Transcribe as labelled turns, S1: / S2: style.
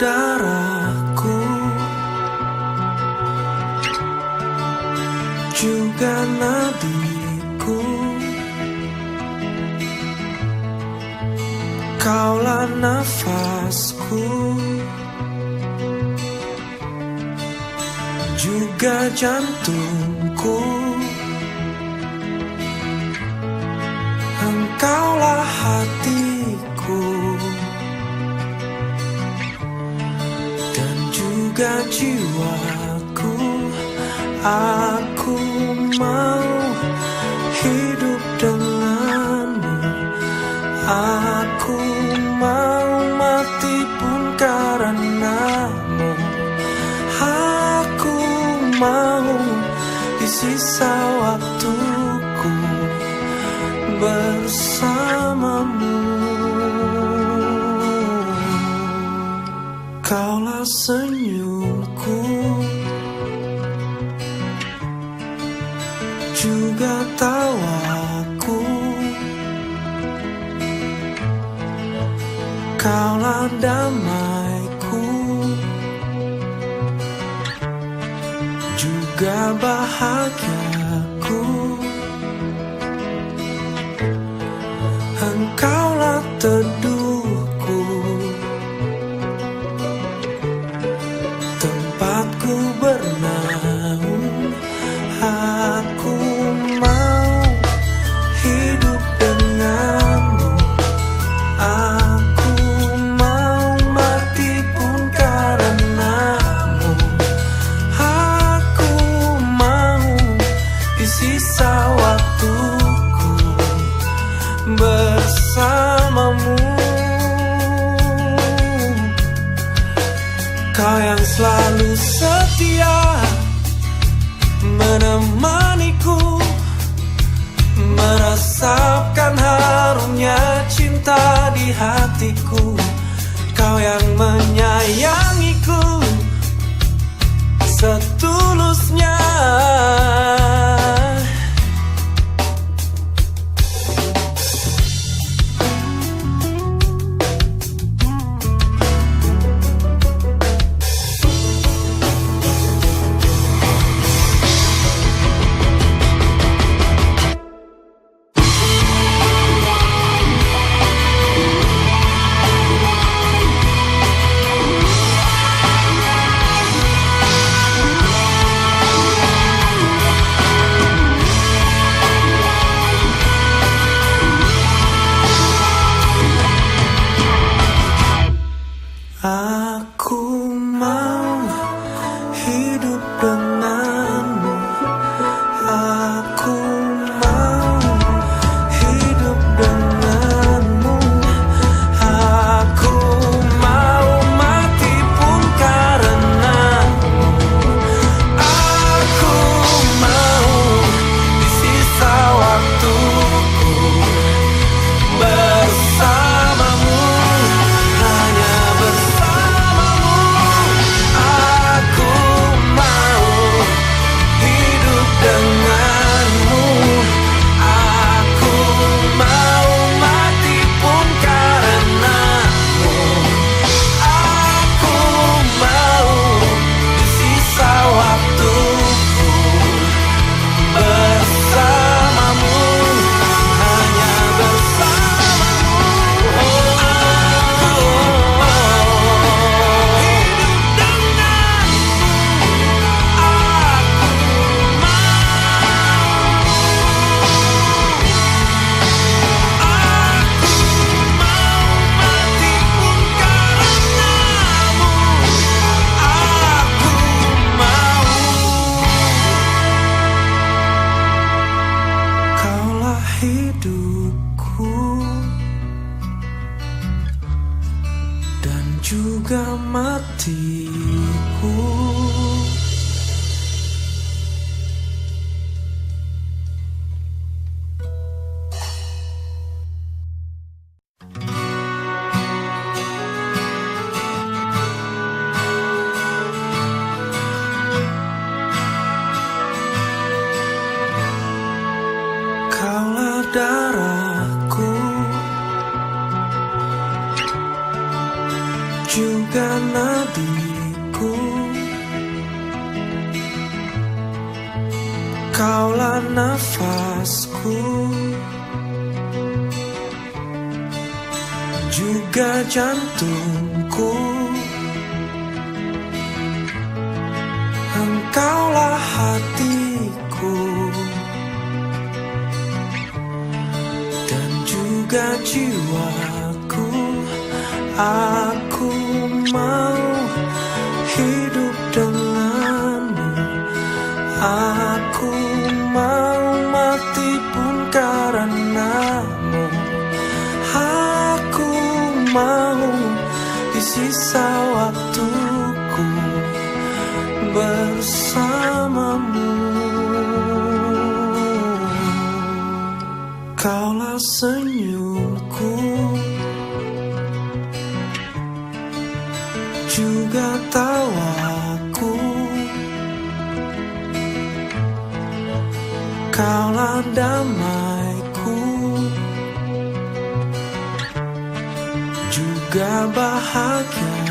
S1: darahku, juga nadiku. Kaulah nafasku, juga jantungku. Engkaulah hatiku dan juga jiwaku. Aku mau hidup denganmu. Aku mau mati pun karenamu. Aku mau di sisa waktuku bersamamu. Kaulah senyumku, juga tawaku. Kaulah damaiku, juga bahagiaku. Engkaulah teduhku, tempatku bernaung. Aku mau hidup denganmu. Aku mau mati pun karenamu. Aku mau di sisa waktuku bersamamu. Kau yang selalu setia menemaniku, meresapkan harumnya cinta di hatiku. Kau yang menyayangiku setulusnya. Aku mau hidup denganmu. Aku mau hidup denganmu. Aku mau mati pun karenamu. Aku mau di sisa waktuku bersamamu. Hanya bersamamu. Aku mau hidup denganmu. Aku mau mati pun karenamu. Aku mau di sisa waktuku bersamamu. Hanya bersamamu. Aku mau hidup denganmu. Aku mau mati pun karenamu. Aku mau. Kaulah hidupku dan juga matiku. Kaulah darahku, juga nadiku, kaulah nafasku, juga jantungku. Engkaulah hatiku dan juga jiwaku. Aku mau hidup denganmu. Aku mau mati pun karenamu. Aku mau di sisa waktuku bersamamu. Kaulah senyumku, juga tawaku. Kaulah damaiku, juga bahagia.